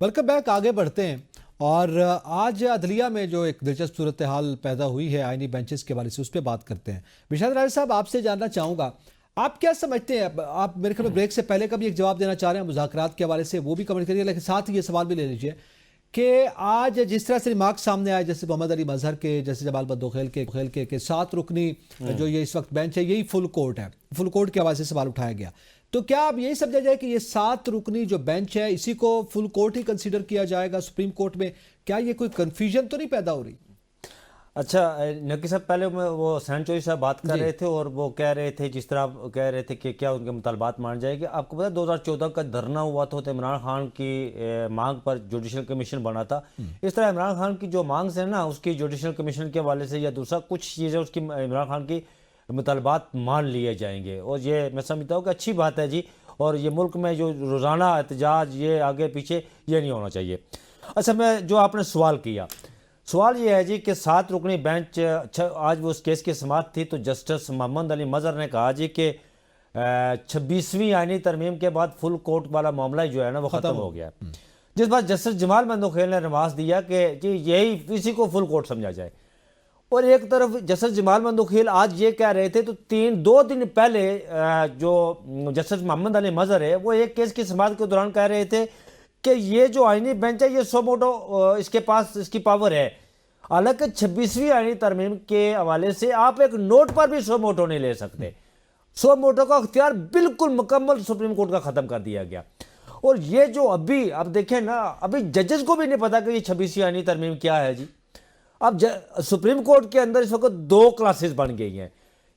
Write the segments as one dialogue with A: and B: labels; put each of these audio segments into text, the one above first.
A: Welcome back. आगे बढ़ते हैं और आज अदलिया में जो एक दिलचस्प सूरत हाल पैदा हुई है आईनी बेंचेस के बारे से, उस पर बात करते हैं। विशाल राय साहब, आपसे जानना चाहूँगा, आप क्या समझते हैं? आप मेरे ख्याल में ब्रेक से पहले का भी एक जवाब देना चाह रहे हैं मुज़ाकरात के हवाले से, वो भी कमेंट करिए, लेकिन साथ ही ये सवाल भी ले लीजिए कि आज जिस तरह से रिमार्क सामने आए, जैसे मोहम्मद अली मजहर के, जैसे जमाल बंदोखेल के 7 रुकनी जो ये इस वक्त बेंच है, यही फुल कोर्ट है, फुल कोर्ट के हवाले से सवाल उठाया गया। तो क्या अब यही समझा जाए कि ये 7 रुकनी जो बेंच है, इसी को फुल कोर्ट ही कंसीडर किया जाएगा सुप्रीम कोर्ट में? क्या ये कोई कंफ्यूजन तो नहीं पैदा हो रही?
B: अच्छा, नकी साहब, पहले वो सहन चौधरी साहब बात कर रहे थे और वो कह रहे थे, जिस तरह आप कह रहे थे कि क्या उनके मुतालबात मान जाएगी। आपको पता है 2014 का धरना हुआ था, तो इमरान खान की मांग पर जुडिशल कमीशन बना था। इस तरह इमरान खान की जो मांग है ना, उसकी जुडिशल कमीशन के हवाले से या दूसरा कुछ चीज़ें उसकी इमरान खान की मुतालबात मान लिए जाएंगे, और ये मैं समझता हूँ कि अच्छी बात है जी। और ये मुल्क में जो रोज़ाना एहतजाज ये आगे पीछे ये नहीं होना चाहिए। अच्छा, मैं जो आपने सवाल किया, सवाल ये है जी कि 7 रुकनी बेंच आज वो उस केस की समाअत थी, तो जस्टिस मोहम्मद अली मजहर ने कहा जी कि 26वीं आईनी तरमीम के बाद फुल कोर्ट वाला मामला जो है ना वो ख़त्म हो गया। जिस बात जस्टिस जमाल बंदोखेल ने नवाज दिया कि जी यही इसी को फुल कोर्ट समझा जाए। और एक तरफ जस्टिस जमाल बंदोखेल आज ये कह रहे थे, तो 2 दिन पहले जो जस्टिस मोहम्मद अली मजहर है वो एक केस की समाअत के दौरान कह रहे थे कि ये जो आईनी बेंच है ये सो मोटो इसके पास इसकी पावर है। हालांकि 26वीं आईनी तरमीम के हवाले से आप एक नोट पर भी सो मोटो नहीं ले सकते। सो मोटो का अख्तियार बिल्कुल मुकम्मल सुप्रीम कोर्ट का ख़त्म कर दिया गया। और ये जो अभी अब देखें ना, अभी जजेस को भी नहीं पता कि ये 26वीं आईनी तरमीम क्या है जी। अब सुप्रीम कोर्ट के अंदर इस वक्त 2 क्लासेस बन गई हैं।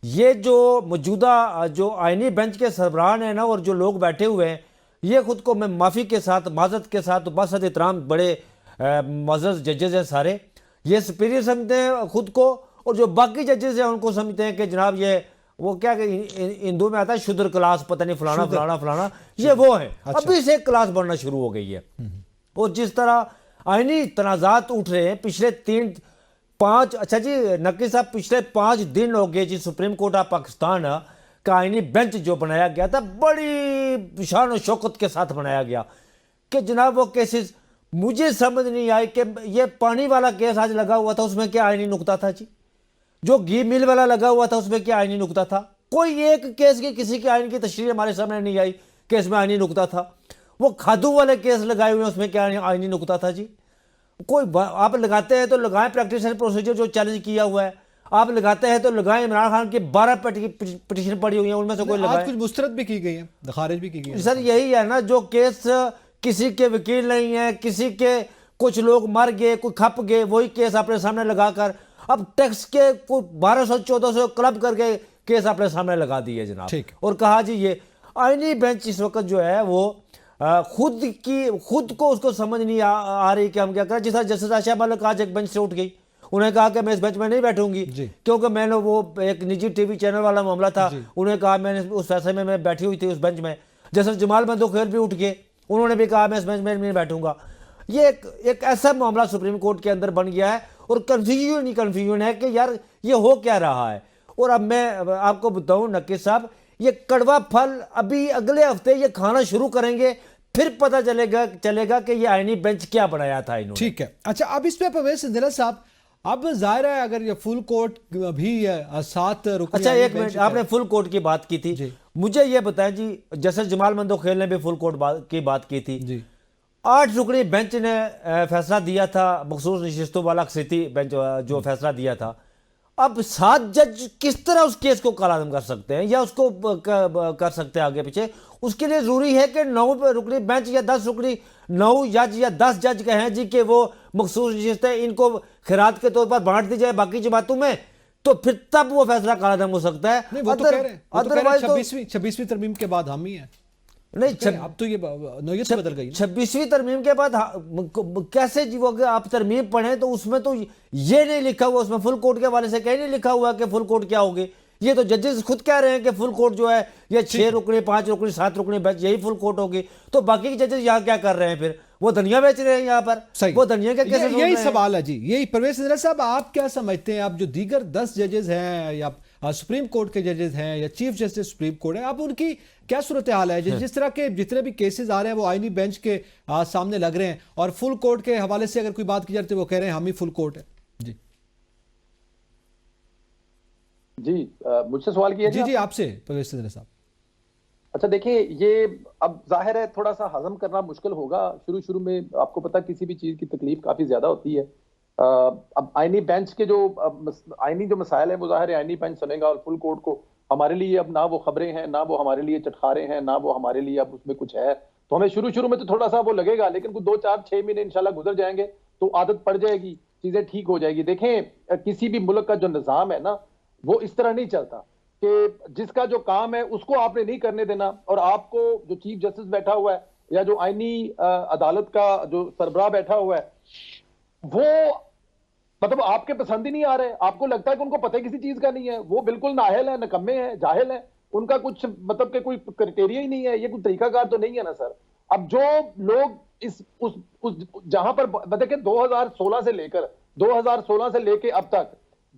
B: ये जो मौजूदा जो आईनी बेंच के सरबराहान हैं ना, और जो लोग बैठे हुए हैं, ये खुद को मैं माफ़ी के साथ, माजरत के साथ, बसत एहतराम, बड़े मज़्ज़ज़ जजेस हैं सारे, ये सुपीरियर समझते हैं खुद को। और जो बाकी जजेस हैं उनको समझते हैं कि जनाब ये वो क्या कि हिंदू में आता है शुद्र क्लास, पता नहीं फलाना फलाना फलाना, ये वो है। अच्छा। अभी से एक क्लास बनना शुरू हो गई है। और जिस तरह आईनी तनाज़ात उठ रहे हैं पिछले 3-5, अच्छा जी नकी साहब, पिछले 5 दिन हो गए जी सुप्रीम कोर्ट ऑफ पाकिस्तान का आईनी बेंच जो बनाया गया था, बड़ी शान और शौकत के साथ बनाया गया कि जनाब वो केसेस मुझे समझ नहीं आई कि ये पानी वाला केस आज लगा हुआ था, उसमें क्या आईनी नुकता था जी? जो घी मिल वाला लगा हुआ था उसमें क्या आईनी नुकता था? कोई एक केस की किसी की आईन की तशरीह हमारे सामने नहीं आई कि इसमें आईनी नुकता था। वो खादू वाले केस लगाए हुए उसमें क्या आईनी नुकता था जी? कोई आप लगाते हैं तो लगाएं प्रैक्टिस प्रोसीजर जो चैलेंज किया हुआ है, आप लगाते हैं तो लगाएं। इमरान खान की 12 पिटीशन पड़ी हुई है, उनमें से कोई लगाए।
A: कुछ मुस्तरद भी की गई है, खारिज भी की गई है।
B: सर यही है ना, जो केस किसी के वकील नहीं है, किसी के कुछ लोग मर गए, कोई खप गए, वही केस अपने सामने लगाकर अब टैक्स के 1200-1400 क्लब करके केस अपने सामने लगा दिए जनाब। और कहा जी ये आईनी बेंच इस वक्त जो है वो खुद को उसको समझ नहीं आ रही कि हम क्या करें। जिस तरह जस्टिस आयशा मलिक आज एक बेंच से उठ गई, उन्होंने कहा कि मैं इस बेंच में नहीं बैठूंगी क्योंकि मैंने वो एक निजी टीवी चैनल वाला मामला था, उन्होंने कहा मैंने उस फैसले में मैं बैठी हुई थी उस बेंच में। जस्टिस जमाल बंदोखेल भी उठ गए, उन्होंने भी कहा मैं इस बेंच में नहीं बैठूंगा। ये एक ऐसा मामला सुप्रीम कोर्ट के अंदर बन गया है और कन्फ्यूजन है कि यार ये हो क्या रहा है। और अब मैं आपको बताऊं नकी साहब, ये कड़वा फल अभी अगले हफ्ते ये खाना शुरू करेंगे, फिर पता चलेगा कि ये आईनी बेंच क्या बनाया था इन्होंने।
A: ठीक है। अच्छा, अब इस पे परवेज इंदिरा साहब, अब जाहिर है अगर ये फुल कोर्ट भी 7 रुकनी।
B: अच्छा एक मिनट, आपने फुल कोर्ट की बात की थी, मुझे ये बताएं जी, जस्टिस जमाल बंदोखेल ने भी फुल कोर्ट की बात की थी जी। 8 रुकनी बेंच ने फैसला दिया था, मखसूस नशिस्तों वाला अक्सरियती बेंच जो फैसला दिया था। अब 7 जज किस तरह उस केस को कलादम कर सकते हैं या उसको कर सकते हैं आगे पीछे? उसके लिए जरूरी है कि 9 रुकनी बेंच या 10 रुकनी 9 जज या 10 जज कहें जी कि वो मखसूस नशिस्तें इनको खैरात के तौर पर बांट दी जाए बाकी जमातों में, तो फिर तब वो फैसला कलादम हो सकता है।
A: नहीं, वो तो कह रहे हैं, अदरवाइज 26वीं तरमीम के बाद हम ही हैं।
B: नहीं,
A: अब तो ये नौयत से बदल गई।
B: 26वीं तरमीम के बाद कैसे जी वो आप तरमीम पढ़ें तो उसमें तो ये नहीं लिखा हुआ, उसमें फुल कोर्ट के हवाले से कहीं नहीं लिखा हुआ कि फुल कोर्ट क्या होगी। ये तो जजेस खुद कह रहे हैं कि फुल कोर्ट जो है ये 6 रुकनी 5 रुकनी 7 रुकनी बेंच यही फुल कोर्ट होगी। तो बाकी के जजेस यहाँ क्या कर रहे हैं? फिर वो धनिया बेच रहे हैं यहाँ पर। सही, वो धनिया के कैसे?
A: यही सवाल है जी। यही परवेज इंदिरा साहब, आप क्या समझते हैं? आप जो दीगर 10 जजेस हैं या सुप्रीम कोर्ट के जजेस हैं या चीफ जस्टिस सुप्रीम कोर्ट है, अब उनकी क्या सूरत हाल है? जिस तरह के जितने भी केसेस आ रहे हैं वो आईनी बेंच के सामने लग रहे हैं, और फुल कोर्ट के हवाले से अगर कोई बात की जाती है वो कह रहे हैं हम ही फुल कोर्ट है। जी
C: जी, मुझसे सवाल किया
A: जी जी आपसे परवेज सिंधना साहब।
C: अच्छा देखिए, ये अब जाहिर है थोड़ा सा हजम करना मुश्किल होगा। शुरू शुरू में आपको पता किसी भी चीज की तकलीफ काफी ज्यादा होती है। अब आईनी बेंच के जो आईनी जो मसाइल है वो जाहिर है आईनी बेंच सुनेगा, और फुल कोर्ट को हमारे लिए अब ना वो खबरें हैं, ना वो हमारे लिए चटखारे हैं, ना वो हमारे लिए अब उसमें कुछ है। तो हमें शुरू शुरू में तो थोड़ा सा वो लगेगा, लेकिन कुछ 2-4-6 महीने इंशाल्लाह गुजर जाएंगे तो आदत पड़ जाएगी, चीजें ठीक हो जाएगी। देखें, किसी भी मुल्क का जो निजाम है ना, वो इस तरह नहीं चलता कि जिसका जो काम है उसको आपने नहीं करने देना, और आपको जो चीफ जस्टिस बैठा हुआ है या जो आईनी अदालत का जो सरबराह बैठा हुआ है वो मतलब आपके पसंद ही नहीं आ रहे, आपको लगता है कि उनको पता किसी चीज का नहीं है, वो बिल्कुल नाअहल है, नकम्मे हैं, जाहिल है, उनका कुछ मतलब के कोई क्राइटेरिया ही नहीं है, ये कोई तरीकाकार तो नहीं है ना सर। अब जो लोग इस उस जहां पर देखिए 2016 से लेकर अब तक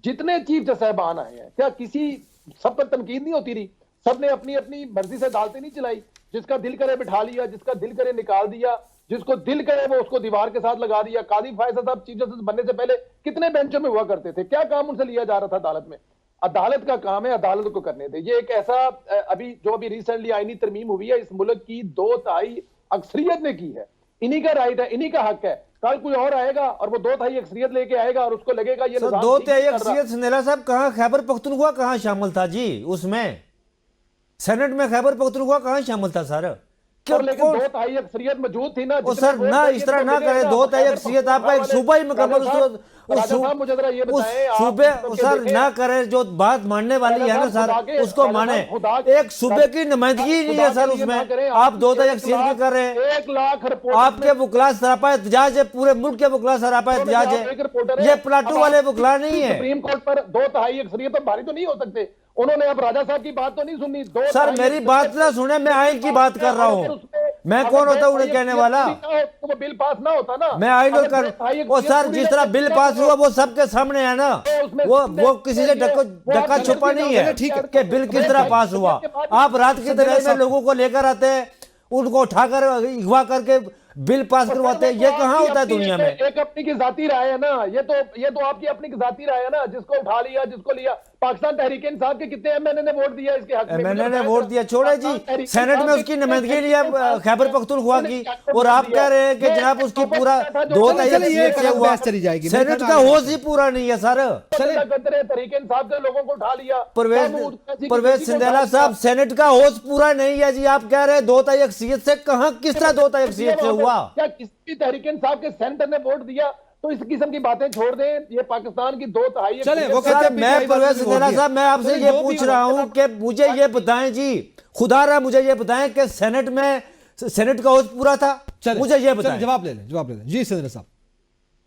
C: जितने चीफ जज साहबान आए हैं, क्या किसी सब पर तनकीद नहीं होती रही? सबने अपनी अपनी मर्जी से अदालतें नहीं चलाई, जिसका दिल करे बिठा लिया, जिसका दिल करे निकाल दिया, जिसको दिल करे वो उसको दीवार के साथ लगा दिया। कादी फैसल साहब चीफ जस्टिस बनने से पहले कितने बेंचों में हुआ करते थे, क्या काम उनसे लिया जा रहा था अदालत में? अदालत का काम है अदालत को करने दे। ये एक ऐसा अभी रिसेंटली आईनी तरमीम हुई है, इस मुल्क की 2/3 अक्सरियत ने की है, इन्हीं का राइट है, इन्हीं का हक है। कल कोई और आएगा और वो 2/3 अक्सरियत लेके आएगा और उसको लगेगा ये निजाम
B: 2/3 अक्सरियत सिंधना साहब कहाँ खैबर पख्तूनख्वा कहाँ शामिल था जी? उसमें सेनेट में खैबर पख्तूनख्वा कहाँ शामिल था सर?
C: और लेकिन 2/3 अक्सरियत मौजूद थी ना।
B: ओ सर ना इस तरह ना करे, 2/3 अक्सरियत आपका एक सूबा ही मुकम्मल उस सूबे सर ना करे, जो बात मानने वाली है ना सर उसको माने। एक सूबे की नुमाइंदगी नहीं है सर उसमें, आप 2/3 अक्सरियत की कर रहे हैं।
C: 1 लाख रिपोर्ट
B: आपके वकला सरापा एहतजाज है, पूरे मुल्क के वकला सरापा एहतजाज है, ये प्लाटू वाले वकला नहीं है।
C: सुप्रीम कोर्ट पर 2/3 अक्सरियत तो भारी तो नहीं हो सकते। उन्होंने अब राजा साहब की बात तो नहीं सुनी।
B: सर मेरी बात ना सुने, मैं आइन की बात कर रहा हूँ। मैं कौन होता उन्हें कहने वाला?
C: तो वो बिल पास ना होता ना।
B: मैं आइन कर वो सर जिस तरह बिल पास हुआ वो सबके सामने है ना, वो किसी से डका छुपा नहीं है कि बिल किस तरह पास हुआ। आप रात की तरह में लोगों को लेकर आते हैं, उनको उठाकर अगवा करके बिल पास करवाते हैं, ये कहाँ होता है दुनिया में?
C: एक अपनी की जाती राय है ना, ये तो आपकी अपनी की जाती राय है ना, जिसको उठा लिया जिसको लिया। पाकिस्तान तहरीक इंसाफ के कितने एमएनए ने वोट दिया इसके हक में?
B: एमएनए ने वोट दिया, छोड़े जी, सेनेट में उसकी नुमाइंदगी लिया खैबर पख्तूनख्वा की, और आप कह रहे हैं कि जनाब उसकी पूरा 2/3 से हुआ। सेनेट का होश ही पूरा नहीं है सर।
C: तहरीक इंसाफ के लोगों को उठा लिया।
B: परवेज सिंधना साहब सेनेट का होश पूरा नहीं है जी, आप कह रहे हैं 2/3 अक्सरियत से, कहाँ किस तरह 2/3 अक्सरियत से हुआ?
C: क्या किसी भी तहरीक इंसाफ के सेंटर ने वोट दिया? तो इस किस्म की बातें छोड़ दें, ये पाकिस्तान की 2/3
A: चले वो कहते हैं
B: मैं परवेज सिंधना साहब मैं आपसे ये पूछ रहा हूं कि मुझे ये बताएं जी, खुदा रहा मुझे ये बताएं कि सेनेट में सेनेट का होश पूरा था? मुझे ये बताएं।
A: जवाब ले लें जी सिंधना साहब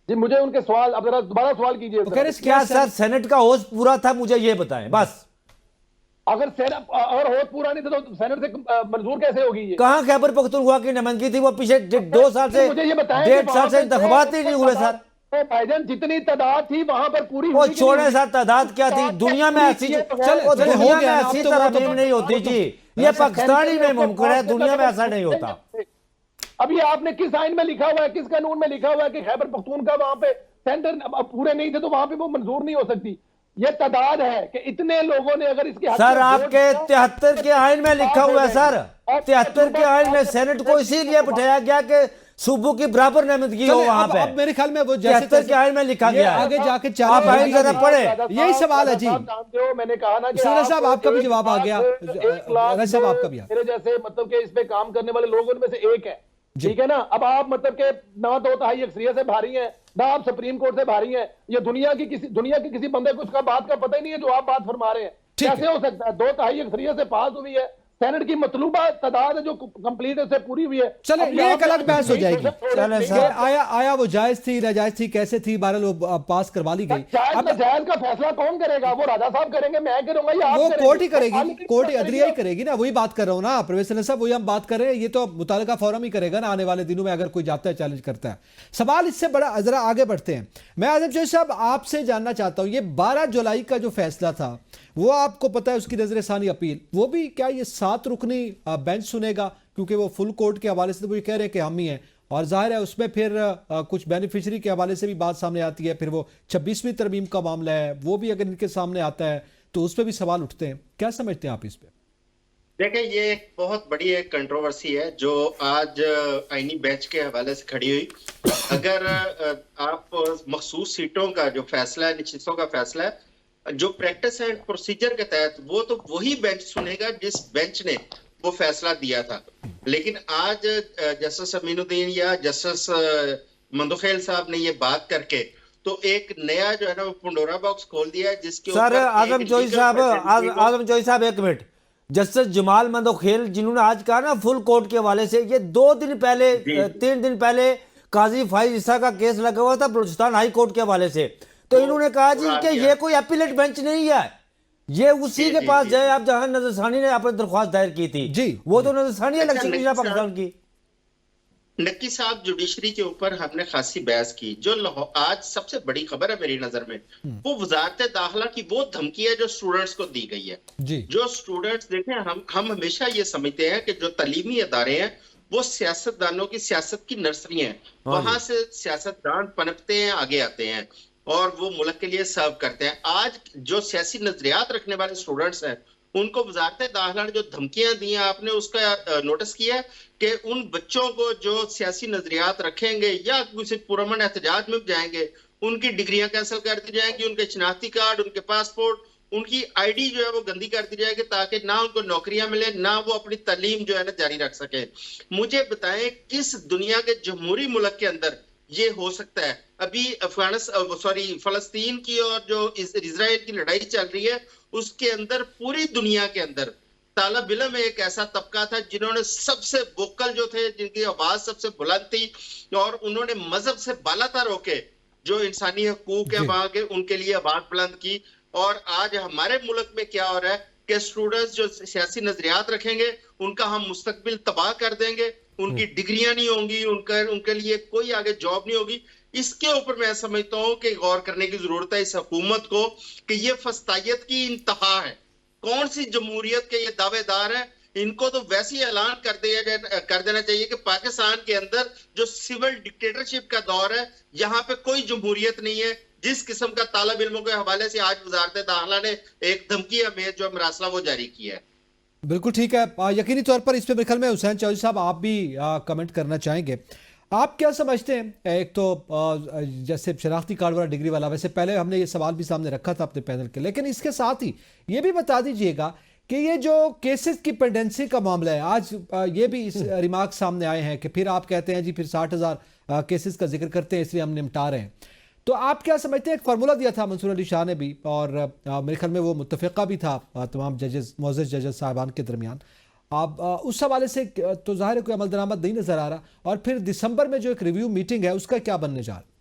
C: जी। मुझे उनके सवाल अब जरा दोबारा सवाल कीजिए।
B: क्या सर सेनेट का होश पूरा था? मुझे ये बताएं बस।
C: अगर सेनेट और होश पूरा नहीं था तो सेनेट से मंजूर कैसे होगी? ये
B: कहाँ खैबर पख्तूनख्वा की नुमाइंदगी थी? वो पीछे 2 साल से 1.5 साल से इंतखाबात ही नहीं हुए सर।
C: भाईजान जितनी तादाद थी वहां पर पूरी
B: वो छोड़े सर, तादाद क्या थी? दुनिया में ऐसी दुनिया में ऐसी तरमीम नहीं होती जी, ये पाकिस्तान ही में मुमकिन है, दुनिया में ऐसा नहीं होता।
C: अभी आपने किस आइन में लिखा हुआ है, किस कानून में लिखा हुआ है कि खैबर पख्तूनख्वा वहां पे सेंटर पूरे नहीं थे तो वहां पे वो मंजूर नहीं हो सकती? ये तादाद है कि इतने लोगों ने अगर इसके
B: सर आपके 73 के आइन में लिखा हुआ है सर, 73 के आइन में सेनेट को इसीलिए बिठाया गया कि सूबों की बराबर नुमाइंदगी हो वहां पे।
A: अब मेरे ख्याल में वो
B: 73 के आइन में लिखा गया है,
A: आगे जाके
B: आप आइन जरा पढ़े।
A: यही सवाल है जी।
C: मैंने कहा ना कि
A: साहब आपका भी जवाब आ गया, साहब आपका भी।
C: मेरे जैसे मतलब कि इस पे काम करने वाले लोग उनमें से एक है, ठीक है ना। अब आप मतलब के ना 2/3 अक्सरियत से भारी हैं, ना आप सुप्रीम कोर्ट से भारी हैं। ये दुनिया की किसी बंदे को उसका बात का पता ही नहीं है जो आप बात फरमा रहे हैं। कैसे हो सकता है? 2/3 अक्सरियत से पास हुई है, सेनेट की मतलूबा तादाद जो कंप्लीट है उससे पूरी हुई है।
A: चले
C: अब
A: ये
C: यहाँ
A: एक अलग
C: पे
A: बहस हो जाएगी
B: चले
A: कि
B: साहब।
A: आया वो जायज थी नाजायज थी कैसे थी, बहरहाल वो पास करवा ली गई।
C: जायज
A: अब
C: नाजायज का फैसला कौन करेगा? वो राजा साहब करेंगे, मैं करूंगा या आप
A: वो
C: करेंगे?
A: कोर्ट ही करेगी,
C: पार्लियामेंट
A: कोर्ट
C: करेगी
A: अदलिया ही
C: ना।
A: करेगी ना, वही बात कर रहा हूं ना प्रोफेसर साहब, वही हम बात कर रहे हैं। ये तो मुतालिका फोरम ही करेगा ना आने वाले दिनों में, अगर कोई जाता है चैलेंज करता है। सवाल इससे बड़ा, जरा आगे बढ़ते हैं। मैं आजम चौधरी साहब आपसे जानना चाहता हूं, ये 12 जुलाई का जो फैसला था वो आपको पता है उसकी नजर सानी अपील, वो भी क्या ये 7 रुकनी बेंच सुनेगा? क्योंकि वो फुल कोर्ट के हवाले से तो वो ये कह रहे हैं कि हम ही हैं, और जाहिर है उसमें फिर कुछ बेनिफिशरी के हवाले से भी बात सामने आती है। फिर वो 26वीं तरमीम का मामला है, वो भी अगर इनके सामने आता है तो उस पर भी सवाल उठते हैं। क्या समझते हैं आप इस पे?
D: देखिए, ये एक बहुत बड़ी एक कंट्रोवर्सी है जो आज आईनी बेंच के हवाले से खड़ी हुई। अगर आप मखसूस सीटों का जो फैसला है, निश्चितों का फैसला है, जो प्रैक्टिस एंड प्रोसीजर के तहत, वो तो वही बेंच सुनेगा जिस बेंच ने वो फैसला दिया था। लेकिन आज जस्टिस अमीनुद्दीन या जस्टिस मंदोखेल साहब ने ये बात करके तो एक नया जो है ना वो पंडोरा बॉक्स खोल दिया है, जिसके
B: सर
D: ऊपर
B: आजम
D: एक
B: चौधरी
D: legal
B: साहब,
D: fraternity को-
B: आजम चौधरी साहब एक मिनट। जस्टिस जमाल मंदोखेल जिन्होंने आज कहा ना फुल कोर्ट के हवाले से, ये 2 दिन पहले, 3 दिन पहले काजी फाइज ईसा का केस लगा हुआ था बलूचिस्तान हाई कोर्ट के हवाले से, तो इन्होंने कहा जी कि ये कोई अपीलेट बेंच नहीं है, ये उसी के पास जाए आप जहां नजरसानी ने अपनी दरख्वास्त दायर की थी
A: जी,
B: वो तो नजरसानी है
D: अच्छा,
B: इलेक्शन कमीशन ऑफ पाकिस्तान की।
D: नक्की साहब, जुडिशरी के ऊपर हमने खासी बहस की। जो आज सबसे बड़ी खबर है मेरी नजर में, वो वजारत दाखिला की वो धमकी है जो स्टूडेंट्स को दी गई है।
A: जी,
D: जो स्टूडेंट्स, देखें, हम हमेशा ये समझते हैं कि जो तालीमी अदारे हैं वो सियासतदानों की सियासत की नर्सरी हैं। वहां से सियासतदान पनपते हैं, आगे आते हैं और वो मुल्क के लिए सर्व करते हैं। आज जो सियासी नजरियात रखने वाले स्टूडेंट्स हैं उनको वजारत दाखिला ने जो धमकियां दी हैं, आपने उसका नोटिस किया कि उन बच्चों को जो सियासी नजरियात रखेंगे या किसी पुरअमन एहतजाज में जाएंगे, उनकी डिग्रियां कैंसिल कर दी जाएंगी, उनके शनाख्ती कार्ड, उनके पासपोर्ट, उनकी आईडी जो है वो गंदी कर दी जाएगी, ताकि ना उनको नौकरियां मिले, ना वो अपनी तालीम जो है ना जारी रख सके। मुझे बताएं किस दुनिया के जमहूरी मुल्क के अंदर ये हो सकता है? अभी फलस्तीन की और जो इजराइल की लड़ाई चल रही है उसके अंदर पूरी दुनिया के अंदर तालब इल्म एक ऐसा तबका था जिन्होंने सबसे वोकल जो थे, जिनकी आवाज सबसे बुलंद थी और उन्होंने मजहब से बालातर होके जो इंसानी हकूक है वहां के, उनके लिए आवाज बुलंद की। और आज हमारे मुल्क में क्या हो रहा है कि स्टूडेंट्स जो सियासी नजरियात रखेंगे उनका हम मुस्तकबिल तबाह कर देंगे, उनकी डिग्रियां नहीं होंगी, उनके लिए कोई आगे जॉब नहीं होगी। इसके ऊपर मैं समझता हूं कि गौर करने की जरूरत है इस हुकूमत को कि ये फस्तायत की इंतहा है। कौन सी जमहूरियत के ये दावेदार हैं? इनको तो वैसे ही ऐलान कर देना चाहिए कि पाकिस्तान के अंदर जो सिविल डिक्टेटरशिप का दौर है, यहाँ पे कोई जमहूरियत नहीं है। जिस किस्म का तालब इल्मों के हवाले से आज वजारत दाखिला ने एक धमकी हमें जो मरासला वो जारी किया है।
A: बिल्कुल ठीक है। यकीनी तौर पर इस पे मेरे ख्याल में हुसैन चौधरी साहब आप भी कमेंट करना चाहेंगे। आप क्या समझते हैं? एक तो जैसे शनाख्ती कार्ड वाला, डिग्री वाला, वैसे पहले हमने ये सवाल भी सामने रखा था अपने पैनल के, लेकिन इसके साथ ही ये भी बता दीजिएगा कि ये जो केसेस की पेंडेंसी का मामला है, आज ये भी इस रिमार्क सामने आए हैं कि फिर आप कहते हैं जी फिर 60,000 केसेस का जिक्र करते हैं इसलिए हम निपटा रहे हैं। तो आप क्या समझते हैं? एक फार्मूला दिया था मंसूर अली शाह ने भी, और मेरे ख्याल में वो मुत्तफ़िक़ा भी था तमाम जजेस, मुअज़्ज़ज़ जजेस साहिबान के दरमियान। आप उस हवाले से तो ज़ाहिर है कोई अमल दरामद नहीं नज़र आ रहा, और फिर दिसंबर में जो एक रिव्यू मीटिंग है उसका क्या बनने जा रहा है?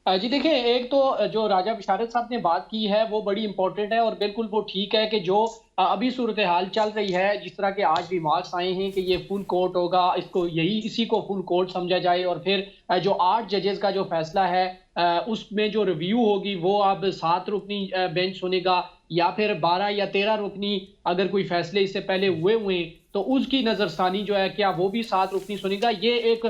E: जी देखिए, एक तो जो राजा बिशारत साहब ने बात की है वो बड़ी इंपॉर्टेंट है और बिल्कुल वो ठीक है कि जो अभी सूरत हाल चल रही है, जिस तरह के आज रिमार्क्स आए हैं कि ये फुल कोर्ट होगा, इसको इसी को फुल कोर्ट समझा जाए, और फिर जो 8 जजेस का जो फैसला है उसमें जो रिव्यू होगी वो अब 7 रुकनी बेंच सुनेगा या फिर 12 या 13 रुकनी, अगर कोई फैसले इससे पहले हुए तो उसकी नजरसानी जो है क्या वो भी 7 रुकनी सुनेगा। ये एक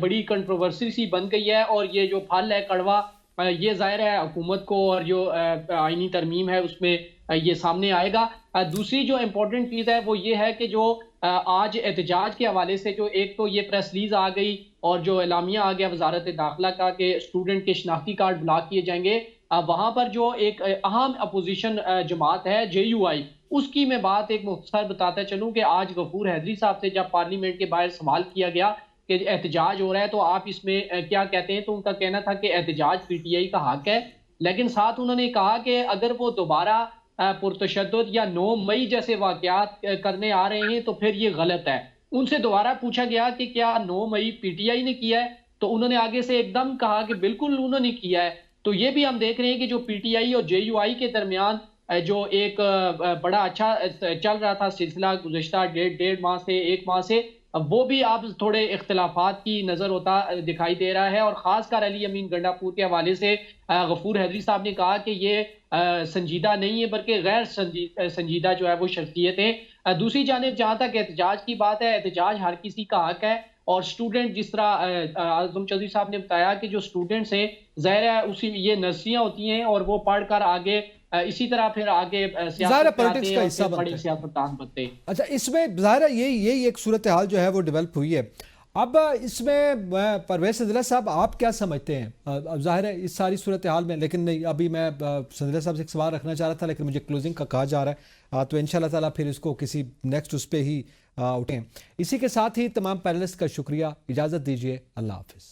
E: बड़ी कंट्रोवर्सी सी बन गई है और ये जो फल है कड़वा, ये जाहिर है हुकूमत को और जो आईनी तरमीम है उसमें ये सामने आएगा। दूसरी जो इम्पोर्टेंट चीज़ है वो ये है कि जो आज एहतजाज के हवाले से जो एक तो ये प्रेस रिलीज आ गई और जो एलामिया आ गया वजारत दाखिला का कि स्टूडेंट के शनाख्ती कार्ड ब्लॉक किए जाएंगे, वहाँ पर जो एक अहम अपोजिशन जमात है JUI, उसकी मैं बात एक मुख्तसर बताता चलूँ कि आज गफूर हैदरी साहब से जब पार्लियामेंट के बाहर सवाल किया गया कि एहतजाज हो रहा है तो आप इसमें क्या कहते हैं, तो उनका कहना था कि एहतजाज PTI का हक है, लेकिन साथ उन्होंने कहा कि अगर वो दोबारा पुरतशद्दुद या 9 मई जैसे वाकयात करने आ रहे हैं तो फिर ये गलत है। उनसे दोबारा पूछा गया कि क्या 9 मई पीटीआई ने किया है, तो उन्होंने आगे से एकदम कहा कि बिल्कुल उन्होंने किया है। तो ये भी हम देख रहे हैं कि जो पीटीआई और जेयूआई के दरमियान जो एक बड़ा अच्छा चल रहा था सिलसिला गुज़िश्ता डेढ़ माह से 1 माह से, अब वो भी अब थोड़े इख्तिलाफात की नज़र होता दिखाई दे रहा है। और ख़ासकर अली अमीन गंडापुर के हवाले से गफूर हैदरी साहब ने कहा कि ये संजीदा नहीं है बल्कि गैर संजीदा जो है वो शख्सियतें। दूसरी जानिब जहाँ तक एहतजाज की बात है, एहतजाज हर किसी का हक है। और स्टूडेंट, जिस तरह आज़म चौधरी साहब ने बताया कि जो स्टूडेंट्स हैं, ज़ाहिर है उसी ये नर्सरियाँ होती हैं और वो पढ़कर आगे इसी तरह फिर आगे सियासत
A: पॉलिटिक्स का हिस्सा बनते हैं,
E: सियासतदान बनते हैं।
A: अच्छा, इसमें ज़ाहिर है यही एक सूरत हाल जो है वो डेवलप हुई है। अब इसमें परवेज संजीला साहब आप क्या समझते हैं? अब ज़ाहिर है इस सारी सूरत हाल में, लेकिन नहीं, अभी मैं संजीला साहब से एक सवाल रखना चाह रहा था लेकिन मुझे क्लोजिंग का कहा जा रहा है, तो इंशाल्लाह ताला फिर इसको किसी नेक्स्ट उस पर ही उठें। इसी के साथ ही तमाम पैनलिस्ट का शुक्रिया, इजाज़त दीजिए, अल्लाह हाफिज़।